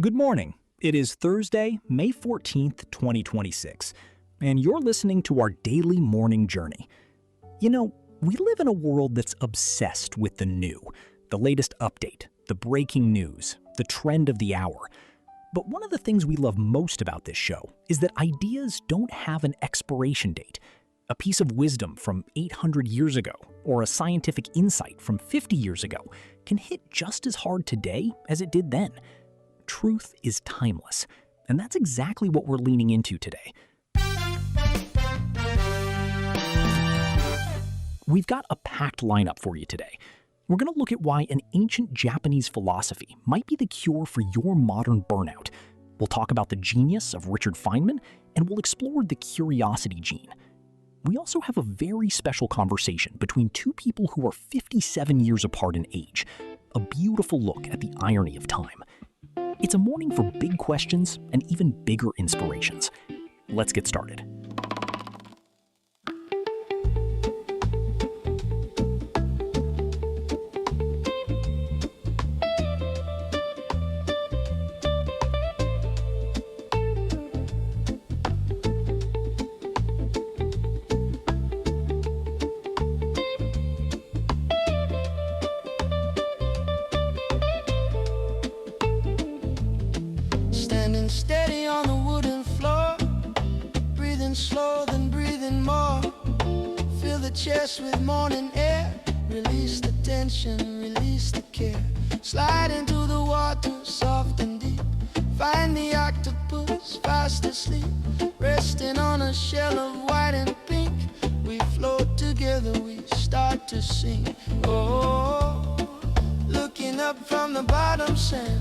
Good morning. It is Thursday, May 14th, 2026, and you're listening to our daily morning journey. You know, we live in a world that's obsessed with the new, the latest update, the breaking news, the trend of the hour. But one of the things we love most about this show is that ideas don't have an expiration date. A piece of wisdom from 800 years ago or a scientific insight from 50 years ago can hit just as hard today as it did then. Truth is timeless, and that's exactly what we're leaning into today. We've got a packed lineup for you today. We're going to look at why an ancient Japanese philosophy might be the cure for your modern burnout. We'll talk about the genius of Richard Feynman, and we'll explore the curiosity gene. We also have a very special conversation between two people who are 57 years apart in age. A beautiful look at the irony of time. It's a morning for big questions and even bigger inspirations. Let's get started. Steady on the wooden floor, breathing slow, then breathing more. Fill the chest with morning air, release the tension, release the care. Slide into the water, soft and deep. Find the octopus fast asleep, resting on a shell of white and pink. We float together, we start to sing. Oh, looking up from the bottom sand,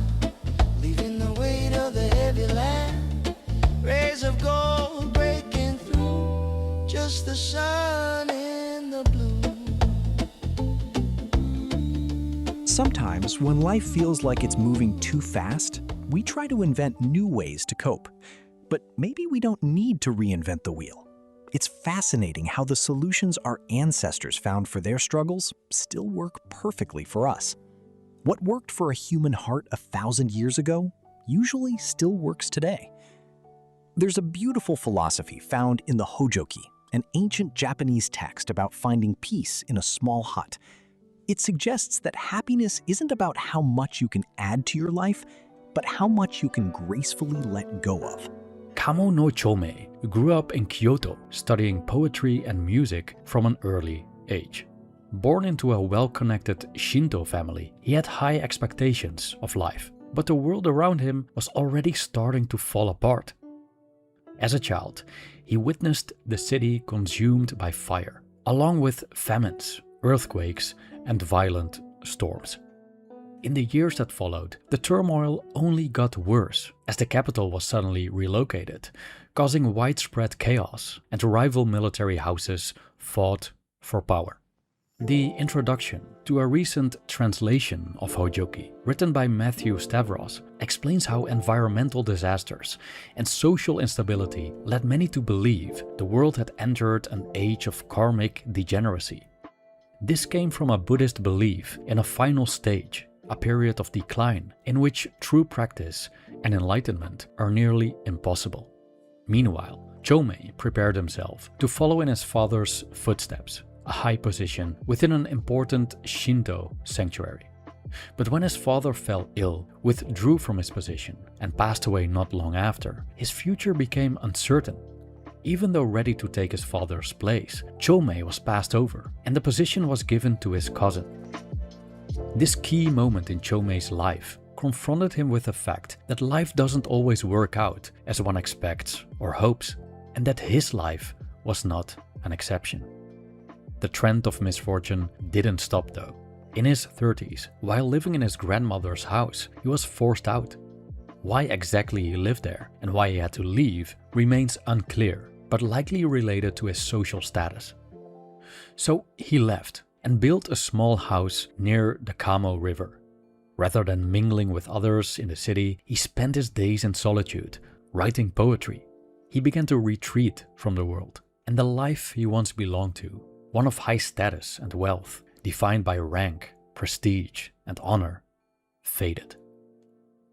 leaving the weight of the heavy land. Rays of gold breaking through, just the sun in the blue. Sometimes, when life feels like it's moving too fast, we try to invent new ways to cope. But maybe we don't need to reinvent the wheel. It's fascinating how the solutions our ancestors found for their struggles still work perfectly for us. What worked for a human heart 1,000 years ago usually still works today. There's a beautiful philosophy found in the Hōjōki, an ancient Japanese text about finding peace in a small hut. It suggests that happiness isn't about how much you can add to your life, but how much you can gracefully let go of. Kamo no Chōmei grew up in Kyoto, studying poetry and music from an early age. Born into a well-connected Shinto family, he had high expectations of life, but the world around him was already starting to fall apart. As a child, he witnessed the city consumed by fire, along with famines, earthquakes, and violent storms. In the years that followed, the turmoil only got worse as the capital was suddenly relocated, causing widespread chaos, and rival military houses fought for power. The introduction to a recent translation of Hōjōki, written by Matthew Stavros, explains how environmental disasters and social instability led many to believe the world had entered an age of karmic degeneracy. This came from a Buddhist belief in a final stage, a period of decline in which true practice and enlightenment are nearly impossible. Meanwhile, Chōmei prepared himself to follow in his father's footsteps, a high position within an important Shinto sanctuary. But when his father fell ill, withdrew from his position, and passed away not long after, his future became uncertain. Even though ready to take his father's place, Chōmei was passed over, and the position was given to his cousin. This key moment in Chōmei's life confronted him with the fact that life doesn't always work out as one expects or hopes, and that his life was not an exception. The trend of misfortune didn't stop though. In his 30s, while living in his grandmother's house, he was forced out. Why exactly he lived there and why he had to leave remains unclear, but likely related to his social status. So he left and built a small house near the Kamo River. Rather than mingling with others in the city, he spent his days in solitude, writing poetry. He began to retreat from the world and the life he once belonged to, one of high status and wealth, defined by rank, prestige, and honor, faded.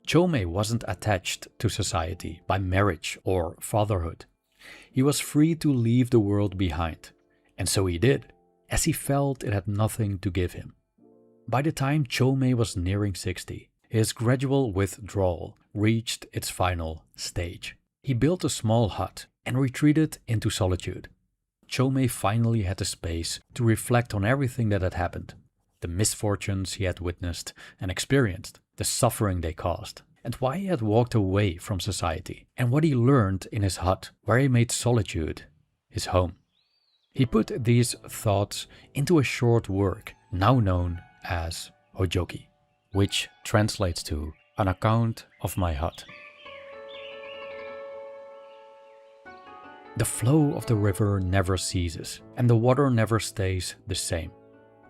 Chōmei wasn't attached to society by marriage or fatherhood. He was free to leave the world behind, and so he did, as he felt it had nothing to give him. By the time Chōmei was nearing 60, his gradual withdrawal reached its final stage. He built a small hut and retreated into solitude. Chōmei finally had the space to reflect on everything that had happened, the misfortunes he had witnessed and experienced, the suffering they caused, and why he had walked away from society, and what he learned in his hut, where he made solitude his home. He put these thoughts into a short work now known as Hōjōki, which translates to An Account of My Hut. The flow of the river never ceases, and the water never stays the same.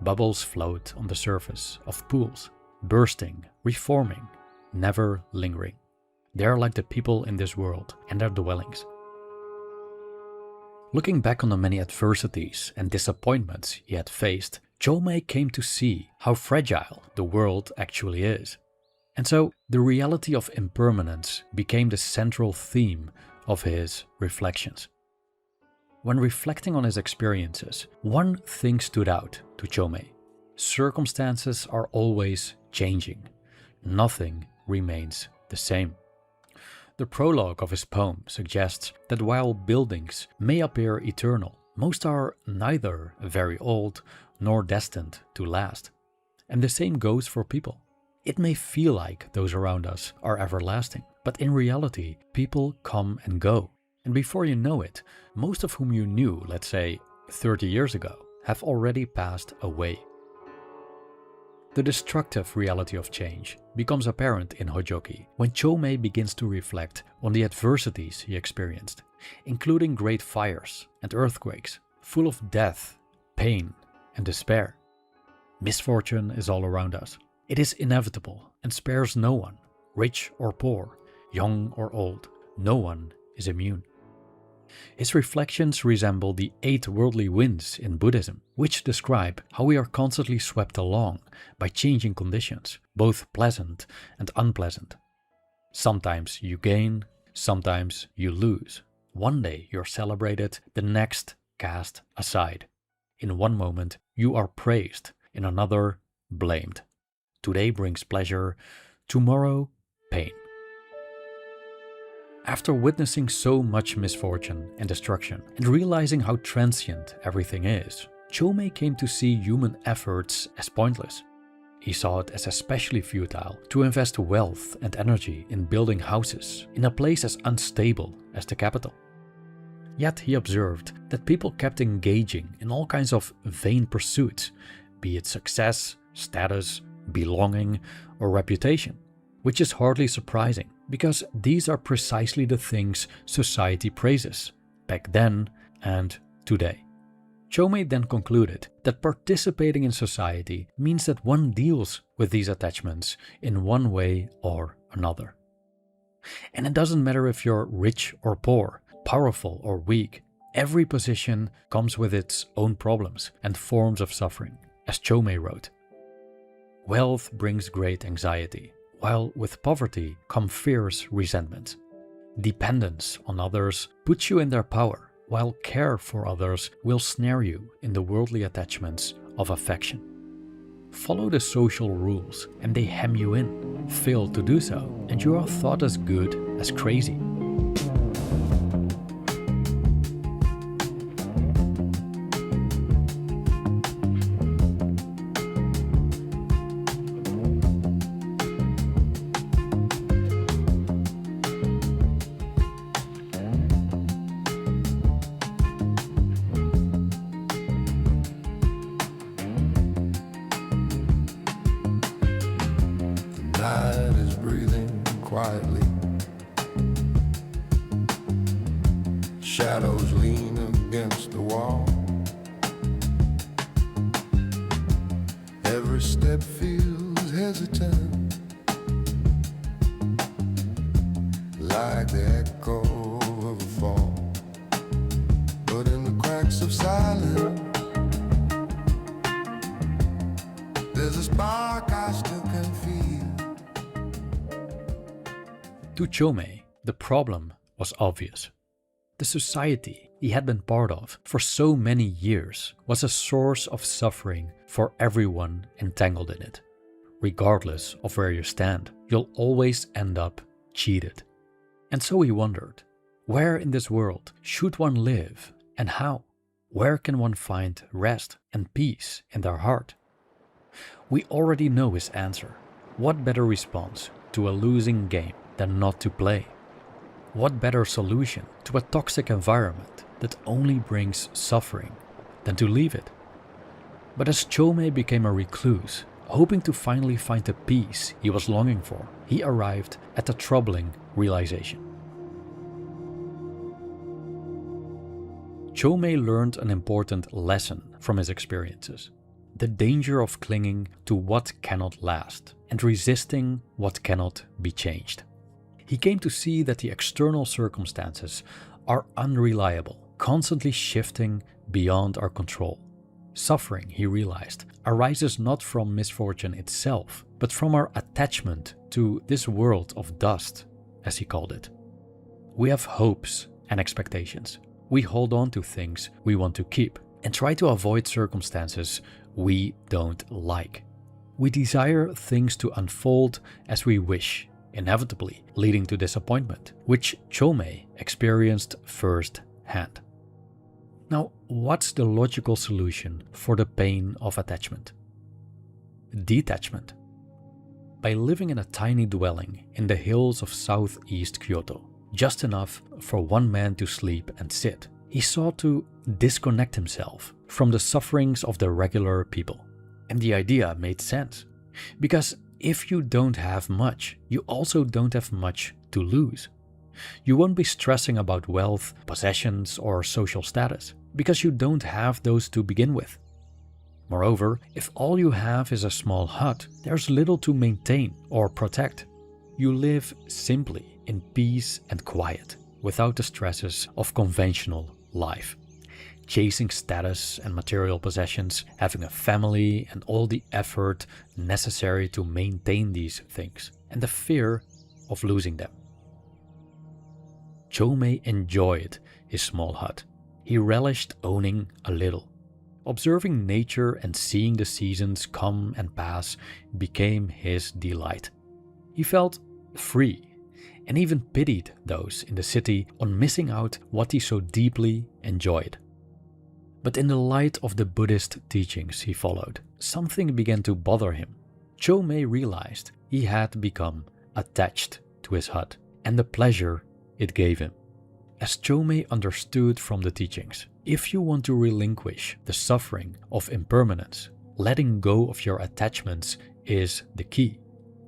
Bubbles float on the surface of pools, bursting, reforming, never lingering. They are like the people in this world and their dwellings. Looking back on the many adversities and disappointments he had faced, Chōmei came to see how fragile the world actually is. And so the reality of impermanence became the central theme of his reflections. When reflecting on his experiences, one thing stood out to Chōmei. Circumstances are always changing. Nothing remains the same. The prologue of his poem suggests that while buildings may appear eternal, most are neither very old nor destined to last. And the same goes for people. It may feel like those around us are everlasting, but in reality, people come and go. And before you know it, most of whom you knew, let's say 30 years ago, have already passed away. The destructive reality of change becomes apparent in Hōjōki when Chōmei begins to reflect on the adversities he experienced, including great fires and earthquakes, full of death, pain, and despair. Misfortune is all around us. It is inevitable and spares no one, rich or poor, young or old. No one is immune. His reflections resemble the 8 worldly winds in Buddhism, which describe how we are constantly swept along by changing conditions, both pleasant and unpleasant. Sometimes you gain, sometimes you lose. One day you're celebrated, the next cast aside. In one moment you are praised, in another blamed. Today brings pleasure, tomorrow pain. After witnessing so much misfortune and destruction and realizing how transient everything is, Chōmei came to see human efforts as pointless. He saw it as especially futile to invest wealth and energy in building houses in a place as unstable as the capital. Yet he observed that people kept engaging in all kinds of vain pursuits, be it success, status, belonging, or reputation, which is hardly surprising, because these are precisely the things society praises, back then and today. Chōmei then concluded that participating in society means that one deals with these attachments in one way or another. And it doesn't matter if you're rich or poor, powerful or weak, every position comes with its own problems and forms of suffering, as Chōmei wrote. Wealth brings great anxiety, while with poverty come fierce resentment. Dependence on others puts you in their power, while care for others will snare you in the worldly attachments of affection. Follow the social rules and they hem you in. Fail to do so and you are thought as good as crazy. Night is breathing quietly. Shadows lean against the wall. Every step feels hesitant, like the echo of a fall. But in the cracks of silence, there's a spark I still can feel. To Chōmei, the problem was obvious. The society he had been part of for so many years was a source of suffering for everyone entangled in it. Regardless of where you stand, you'll always end up cheated. And so he wondered, where in this world should one live and how? Where can one find rest and peace in their heart? We already know his answer. What better response to a losing game than not to play? What better solution to a toxic environment that only brings suffering than to leave it? But as Chōmei became a recluse, hoping to finally find the peace he was longing for, he arrived at a troubling realization. Chōmei learned an important lesson from his experiences: the danger of clinging to what cannot last and resisting what cannot be changed. He came to see that the external circumstances are unreliable, constantly shifting beyond our control. Suffering, he realized, arises not from misfortune itself, but from our attachment to this world of dust, as he called it. We have hopes and expectations. We hold on to things we want to keep and try to avoid circumstances we don't like. We desire things to unfold as we wish, inevitably leading to disappointment, which Chōmei experienced firsthand. Now, what's the logical solution for the pain of attachment? Detachment. By living in a tiny dwelling in the hills of southeast Kyoto, just enough for one man to sleep and sit, he sought to disconnect himself from the sufferings of the regular people. And the idea made sense, because if you don't have much, you also don't have much to lose. You won't be stressing about wealth, possessions, or social status, because you don't have those to begin with. Moreover, if all you have is a small hut, there's little to maintain or protect. You live simply in peace and quiet, without the stresses of conventional life. Chasing status and material possessions, having a family, and all the effort necessary to maintain these things, and the fear of losing them. Chōmei enjoyed his small hut. He relished owning a little. Observing nature and seeing the seasons come and pass became his delight. He felt free and even pitied those in the city on missing out what he so deeply enjoyed. But in the light of the Buddhist teachings he followed, something began to bother him. Chōmei realized he had become attached to his hut and the pleasure it gave him. As Chōmei understood from the teachings, if you want to relinquish the suffering of impermanence, letting go of your attachments is the key.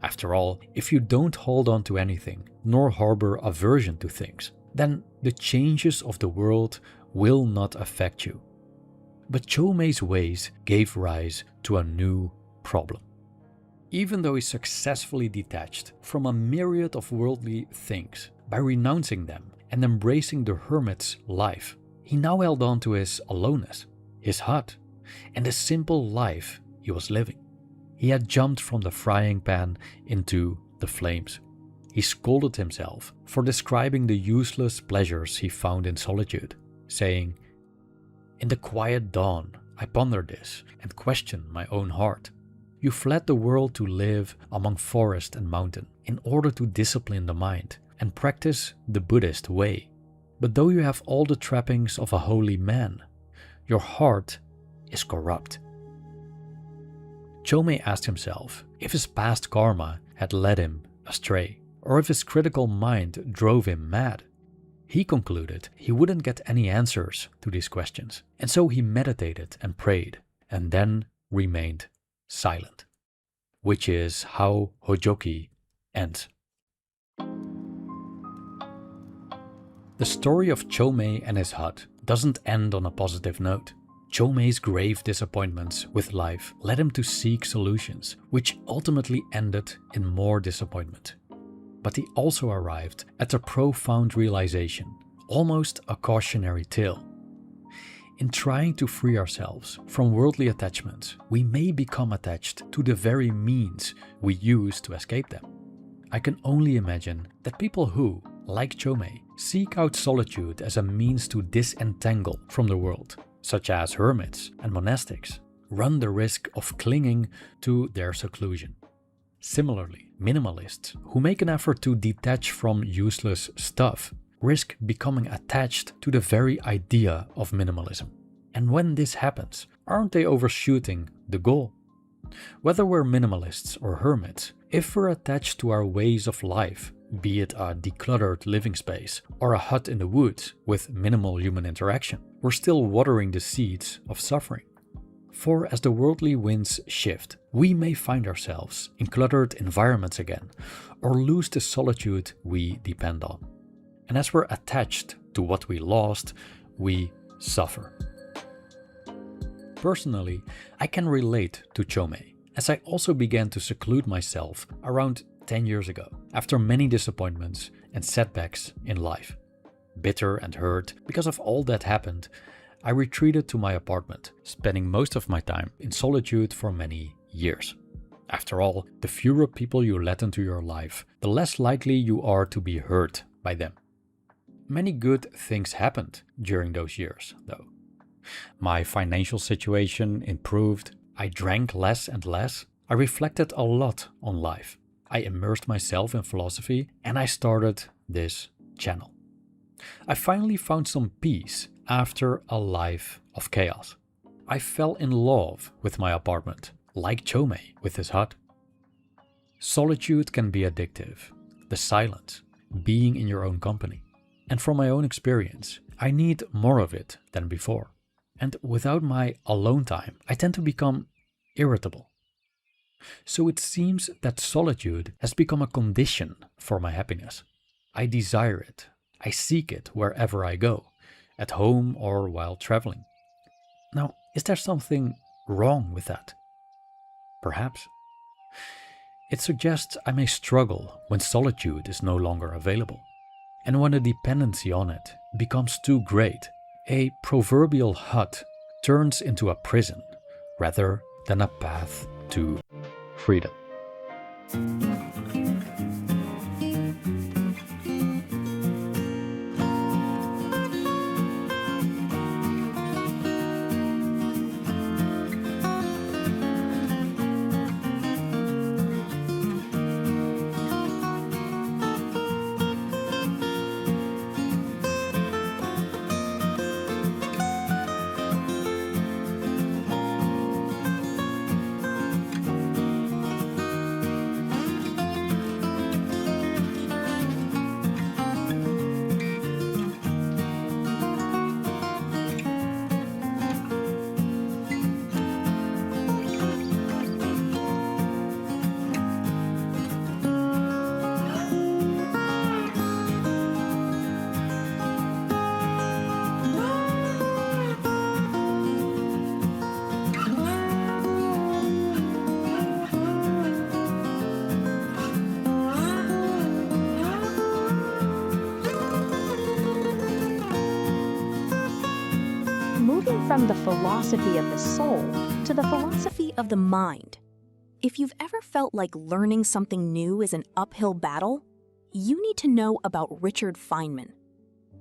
After all, if you don't hold on to anything, nor harbor aversion to things, then the changes of the world will not affect you. But Chōmei's ways gave rise to a new problem. Even though he successfully detached from a myriad of worldly things by renouncing them and embracing the hermit's life, he now held on to his aloneness, his hut, and the simple life he was living. He had jumped from the frying pan into the flames. He scolded himself for describing the useless pleasures he found in solitude, saying, "In the quiet dawn, I pondered this and questioned my own heart. You fled the world to live among forest and mountain in order to discipline the mind and practice the Buddhist way. But though you have all the trappings of a holy man, your heart is corrupt." Chōmei asked himself if his past karma had led him astray, or if his critical mind drove him mad. He concluded he wouldn't get any answers to these questions, and so he meditated and prayed, and then remained silent, which is how Hōjōki ends. The story of Chōmei and his hut doesn't end on a positive note. Chōmei's grave disappointments with life led him to seek solutions, which ultimately ended in more disappointment. But he also arrived at a profound realization, almost a cautionary tale. In trying to free ourselves from worldly attachments, we may become attached to the very means we use to escape them. I can only imagine that people who, like Chōmei, seek out solitude as a means to disentangle from the world, such as hermits and monastics, run the risk of clinging to their seclusion. Similarly, minimalists who make an effort to detach from useless stuff risk becoming attached to the very idea of minimalism. And when this happens, aren't they overshooting the goal? Whether we're minimalists or hermits, if we're attached to our ways of life, be it a decluttered living space or a hut in the woods with minimal human interaction, we're still watering the seeds of suffering. For as the worldly winds shift, we may find ourselves in cluttered environments again, or lose the solitude we depend on. And as we're attached to what we lost, we suffer. Personally, I can relate to Chōmei, as I also began to seclude myself around 10 years ago, after many disappointments and setbacks in life. Bitter and hurt because of all that happened, I retreated to my apartment, spending most of my time in solitude for many years. After all, the fewer people you let into your life, the less likely you are to be hurt by them. Many good things happened during those years, though. My financial situation improved, I drank less and less, I reflected a lot on life, I immersed myself in philosophy, and I started this channel. I finally found some peace after a life of chaos. I fell in love with my apartment, like Chōmei with his hut. Solitude can be addictive, the silence, being in your own company. And from my own experience, I need more of it than before. And without my alone time, I tend to become irritable. So it seems that solitude has become a condition for my happiness. I desire it. I seek it wherever I go, at home or while traveling. Now, is there something wrong with that? Perhaps. It suggests I may struggle when solitude is no longer available. And when the dependency on it becomes too great, a proverbial hut turns into a prison rather than a path to freedom. Moving from the philosophy of the soul to the philosophy of the mind. If you've ever felt like learning something new is an uphill battle, you need to know about Richard Feynman.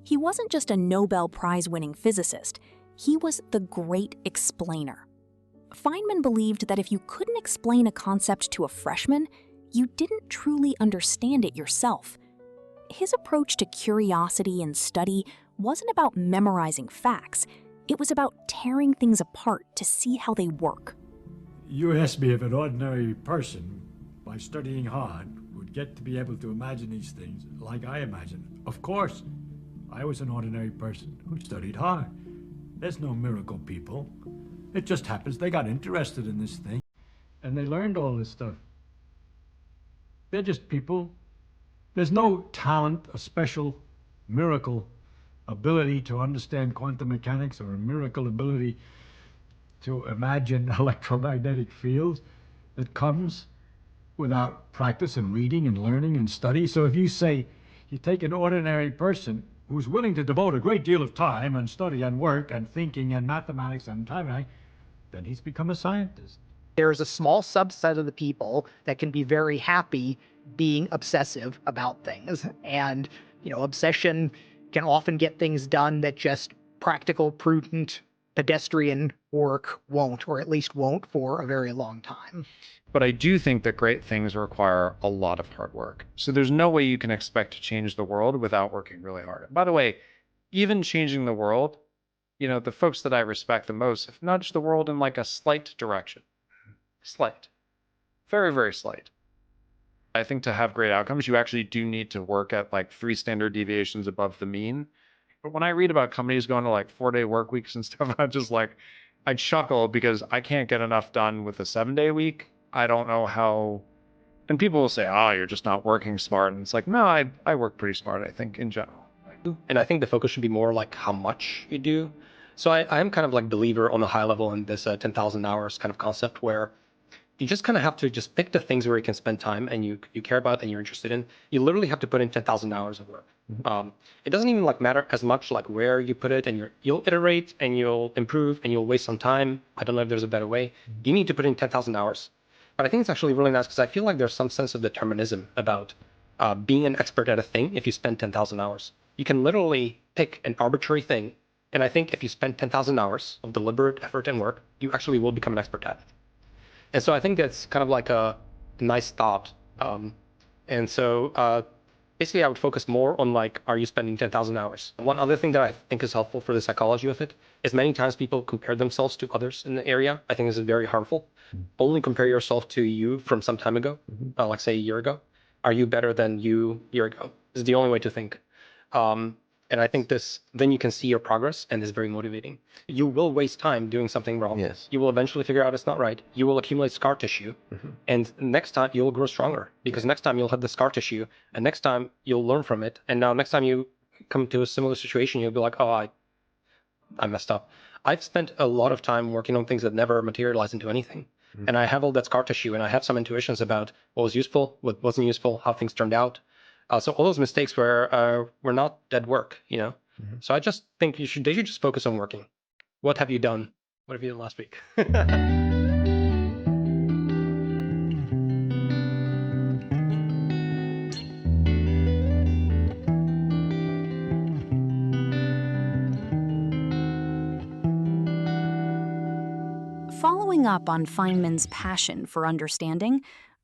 He wasn't just a Nobel Prize-winning physicist, he was the great explainer. Feynman believed that if you couldn't explain a concept to a freshman, you didn't truly understand it yourself. His approach to curiosity and study wasn't about memorizing facts. It was about tearing things apart to see how they work. You asked me if an ordinary person, by studying hard, would get to be able to imagine these things like I imagine. Of course, I was an ordinary person who studied hard. There's no miracle people. It just happens they got interested in this thing, and they learned all this stuff. They're just people. There's no talent, a special miracle ability to understand quantum mechanics or a miracle ability to imagine electromagnetic fields that comes without practice and reading and learning and study. So if you say you take an ordinary person who's willing to devote a great deal of time and study and work and thinking and mathematics and time, then he's become a scientist. There's a small subset of the people that can be very happy being obsessive about things. And, obsession can often get things done that just practical, prudent, pedestrian work won't, or at least won't for a very long time. But I do think that great things require a lot of hard work. So there's no way you can expect to change the world without working really hard. And by the way, even changing the world, the folks that I respect the most have nudged the world in like a slight direction. Slight. Very, very slight. I think to have great outcomes, you actually do need to work at like 3 standard deviations above the mean. But when I read about companies going to like 4-day work weeks and stuff, I chuckle because I can't get enough done with a 7-day week. I don't know how, and people will say, oh, you're just not working smart. And it's like, no, I work pretty smart, I think, in general. And I think the focus should be more like how much you do. So I am kind of like believer on the high level in this 10,000 hours kind of concept where you just kind of have to just pick the things where you can spend time and you care about and you're interested in. You literally have to put in 10,000 hours of work. It doesn't even like matter as much like where you put it, and you'll iterate and you'll improve and you'll waste some time. I don't know if there's a better way. You need to put in 10,000 hours. But I think it's actually really nice because I feel like there's some sense of determinism about being an expert at a thing if you spend 10,000 hours. You can literally pick an arbitrary thing. And I think if you spend 10,000 hours of deliberate effort and work, you actually will become an expert at it. And so I think that's kind of like a nice thought. And so basically I would focus more on like, are you spending 10,000 hours? One other thing that I think is helpful for the psychology of it is many times people compare themselves to others in the area. I think this is very harmful. Only compare yourself to you from some time ago, like say a year ago. Are you better than you a year ago? This is the only way to think. And I think then you can see your progress, and it's very motivating. You will waste time doing something wrong. Yes. You will eventually figure out it's not right. You will accumulate scar tissue. And next time you'll grow stronger because next time you'll have the scar tissue, and next time you'll learn from it. And now next time you come to a similar situation, you'll be like, oh, I messed up. I've spent a lot of time working on things that never materialize into anything. And I have all that scar tissue, and I have some intuitions about what was useful, what wasn't useful, how things turned out. So all those mistakes were not dead work, So I just think they should just focus on working. What have you done? What have you done last week? Following up on Feynman's passion for understanding,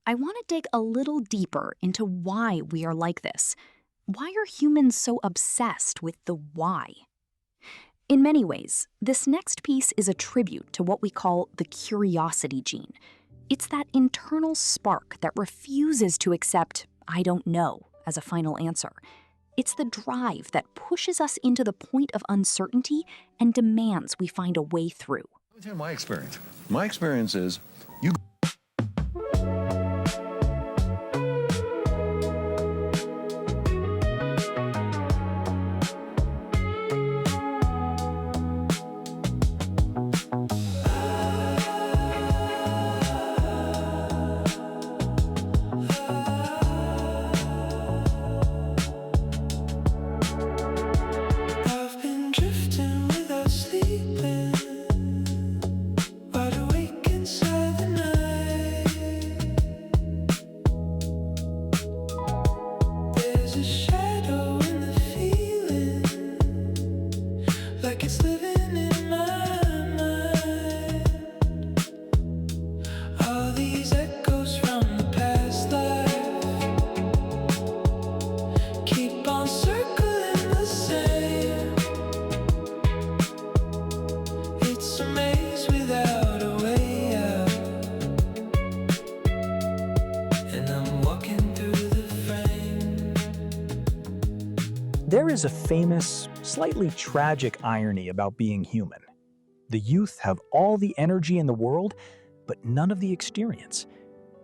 I want to dig a little deeper into why we are like this. Why are humans so obsessed with the why? In many ways, this next piece is a tribute to what we call the curiosity gene. It's that internal spark that refuses to accept "I don't know" as a final answer. It's the drive that pushes us into the point of uncertainty and demands we find a way through. Let me tell you my experience. My experience is you I've been drifting without sleeping, wide awake inside the night. There's a shadow in the feeling, like it's living in my mind. All these echoes from the past life keep on circling the same. It's a maze without a way out, and I'm walking through the frame. There is a famous, slightly tragic irony about being human. The youth have all the energy in the world, but none of the experience,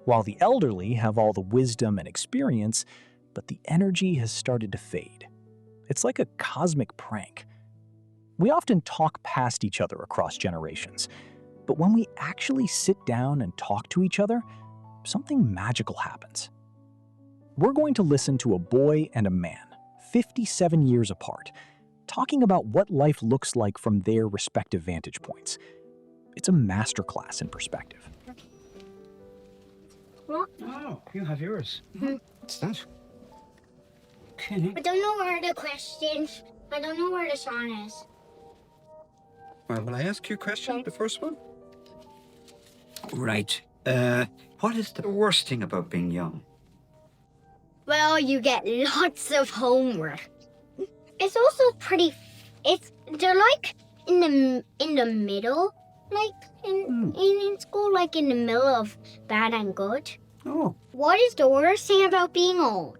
while the elderly have all the wisdom and experience, but the energy has started to fade. It's like a cosmic prank. We often talk past each other across generations, but when we actually sit down and talk to each other, something magical happens. We're going to listen to a boy and a man, 57 years apart, talking about what life looks like from their respective vantage points. It's a masterclass in perspective. What? Oh, you have yours. What's that? Okay. I don't know where the questions. I don't know where the song is. Well, will I ask you a question, the first one? Right. What is the worst thing about being young? Well, you get lots of homework. It's also pretty. They're like in the middle, like in school, like in the middle of bad and good. Oh. What is the worst thing about being old?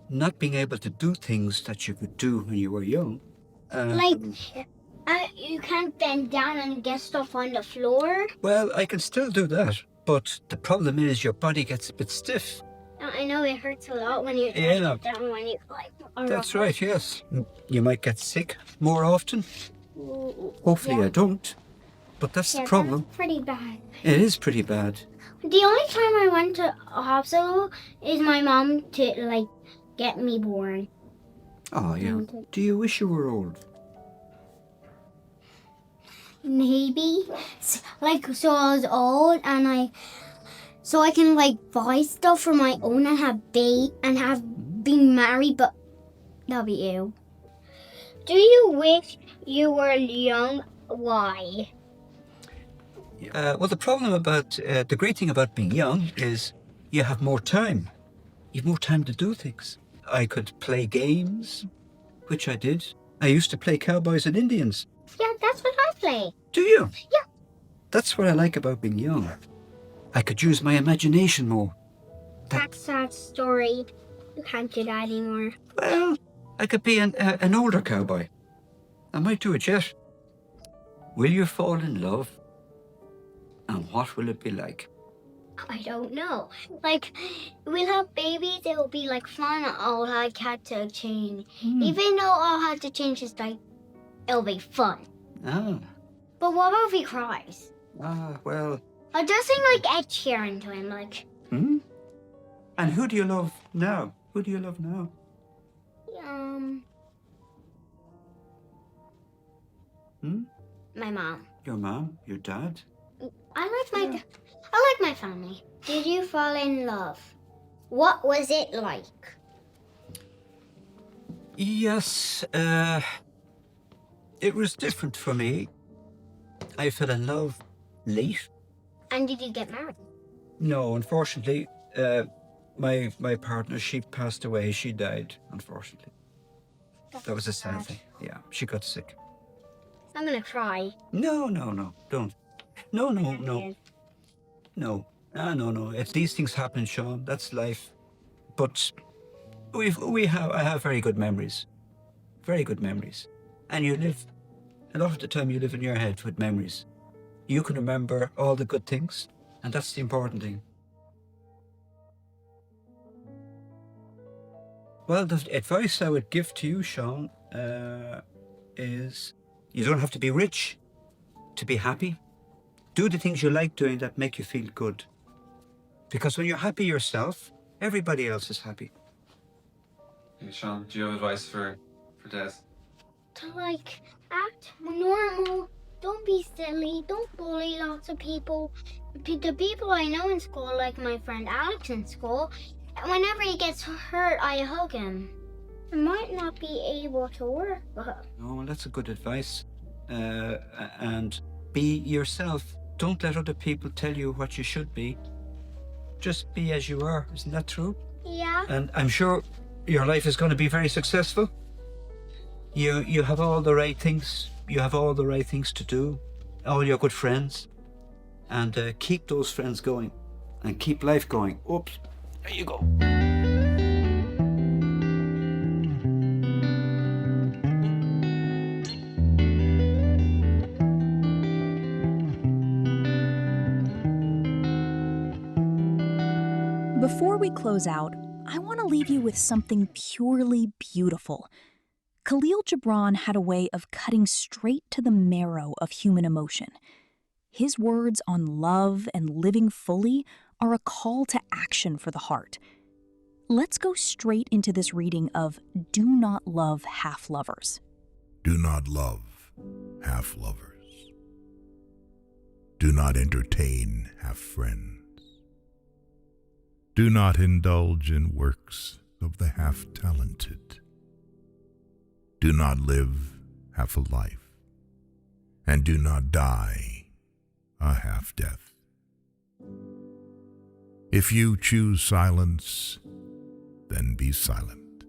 Not being able to do things that you could do when you were young. You can't bend down and get stuff on the floor. Well, I can still do that, but the problem is your body gets a bit stiff. I know it hurts a lot when you Yeah. down when you are That's right, yes. You might get sick more often. Hopefully I don't. But that's the problem. That's pretty bad. It is pretty bad. The only time I went to a hospital is my mom to get me born. Oh, yeah. Do you wish you were old? Maybe. So I was old and so I can buy stuff for my own and have been married, but that'll be you. Do you wish you were young? Why? Well, the problem about, the great thing about being young is you have more time. You have more time to do things. I could play games, which I did. I used to play cowboys and Indians. Yeah, that's what I play. Do you? Yeah. That's what I like about being young. I could use my imagination more. That's a sad story. You can't do that anymore. Well, I could be an older cowboy. I might do it yet. Will you fall in love? And what will it be like? I don't know. We'll have babies, it will be fun. I'll have to change. Even though I'll have to change his diaper, it'll be fun. Ah. But what about if he cries? Well. I'll just sing Ed Sheeran to him, And who do you love now? Who do you love now? My mom. Your mom? Your dad? I like my family. Did you fall in love? What was it like? Yes, it was different for me. I fell in love late. And did you get married? No, unfortunately, my partner, she passed away. She died, unfortunately. That was a sad thing. Yeah, she got sick. I'm gonna cry. No, don't. No. No. If these things happen, Sean, that's life. But I have very good memories. Very good memories. And you live, a lot of the time you live in your head with memories. You can remember all the good things, and that's the important thing. Well, the advice I would give to you, Sean, is you don't have to be rich to be happy. Do the things you like doing that make you feel good. Because when you're happy yourself, everybody else is happy. Hey, Sean, do you have advice for Des? To act normal. Don't be silly. Don't bully lots of people. The people I know in school, like my friend Alex in school, whenever he gets hurt, I hug him. I might not be able to work, but... Oh, well, that's a good advice. And be yourself. Don't let other people tell you what you should be. Just be as you are. Isn't that true? Yeah. And I'm sure your life is going to be very successful. You have all the right things. You have all the right things to do. All your good friends. And keep those friends going. And keep life going. Oops. There you go. Before we close out, I want to leave you with something purely beautiful. Khalil Gibran had a way of cutting straight to the marrow of human emotion. His words on love and living fully are a call to action for the heart. Let's go straight into this reading of Do Not Love Half-Lovers. Do not love half-lovers. Do not entertain half-friends. Do not indulge in works of the half-talented. Do not live half a life, and do not die a half-death. If you choose silence, then be silent.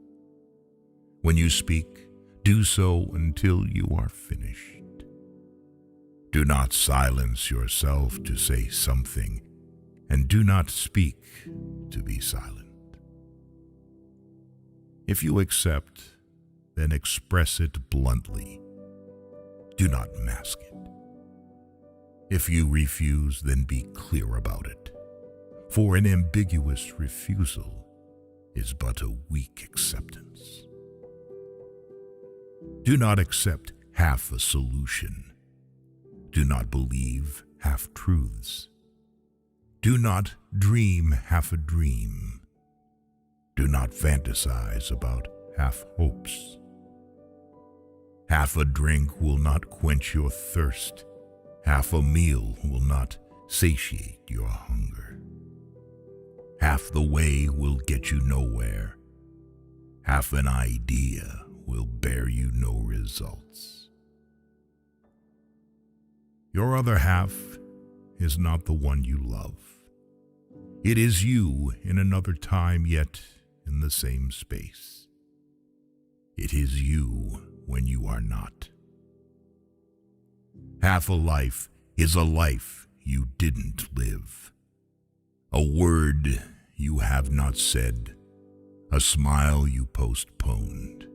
When you speak, do so until you are finished. Do not silence yourself to say something, and do not speak to be silent. If you accept, then express it bluntly. Do not mask it. If you refuse, then be clear about it. For an ambiguous refusal is but a weak acceptance. Do not accept half a solution. Do not believe half-truths. Do not dream half a dream. Do not fantasize about half-hopes. Half a drink will not quench your thirst. Half a meal will not satiate your hunger. Half the way will get you nowhere. Half an idea will bear you no results. Your other half is not the one you love. It is you in another time, yet in the same space. It is you when you are not. Half a life is a life you didn't live. A word you have not said, a smile you postponed,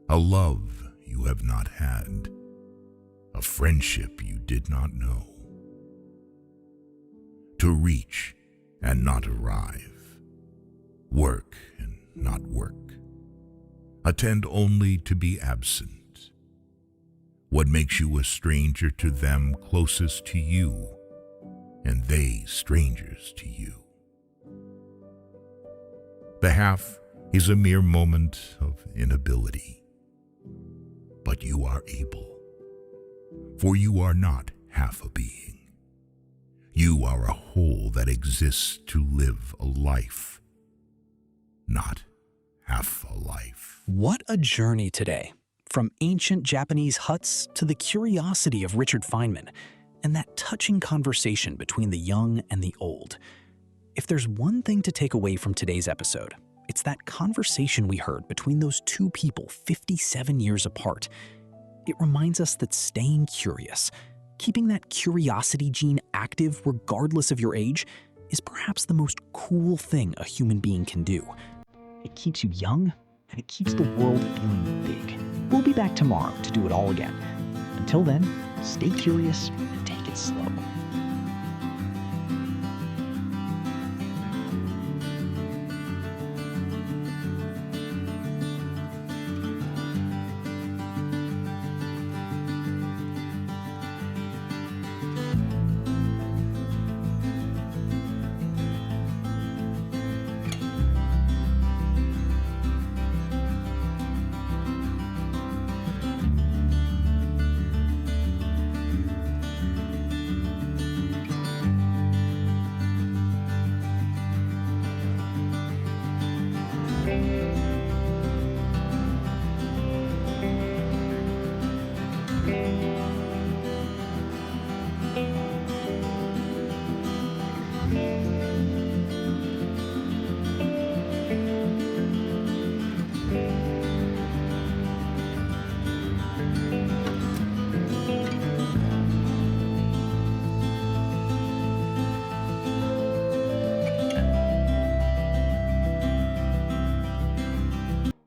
a love you have not had, a friendship you did not know. To reach and not arrive, work and not work, attend only to be absent. What makes you a stranger to them closest to you, and they strangers to you? The half is a mere moment of inability, but you are able, for you are not half a being. You are a whole that exists to live a life, not half a life. What a journey today, from ancient Japanese huts to the curiosity of Richard Feynman, and that touching conversation between the young and the old. If there's one thing to take away from today's episode, it's that conversation we heard between those two people 57 years apart. It reminds us that staying curious, keeping that curiosity gene active regardless of your age, is perhaps the most cool thing a human being can do. It keeps you young, and it keeps the world feeling big. We'll be back tomorrow to do it all again. Until then, stay curious and take it slow.